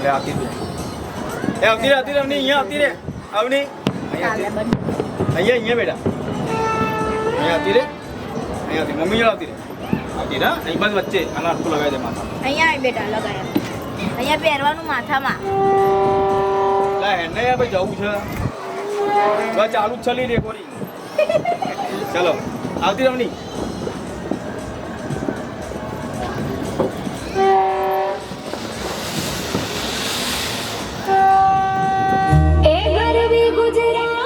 લે આવતી તું એ આવતી રે અવની અહીંયા આવતી રે અવની અહીંયા બેટા અહીંયા આવતી રે અહીંયા આવતી મમ્મી જોડે આવતી રે આવતી રે અહીં બસ વચ્ચે આના હરખું લગાવી દે માથા અહીંયા આવી બેટા લગાયા અહીંયા પહેરવાનું માથામાં લા હેને યાર ભાઈ જવું છે બસ ચાલુ જ ચલી રેકોર્ડિંગ ચલો આવતી રમણી એ ગરવી ગુજરાત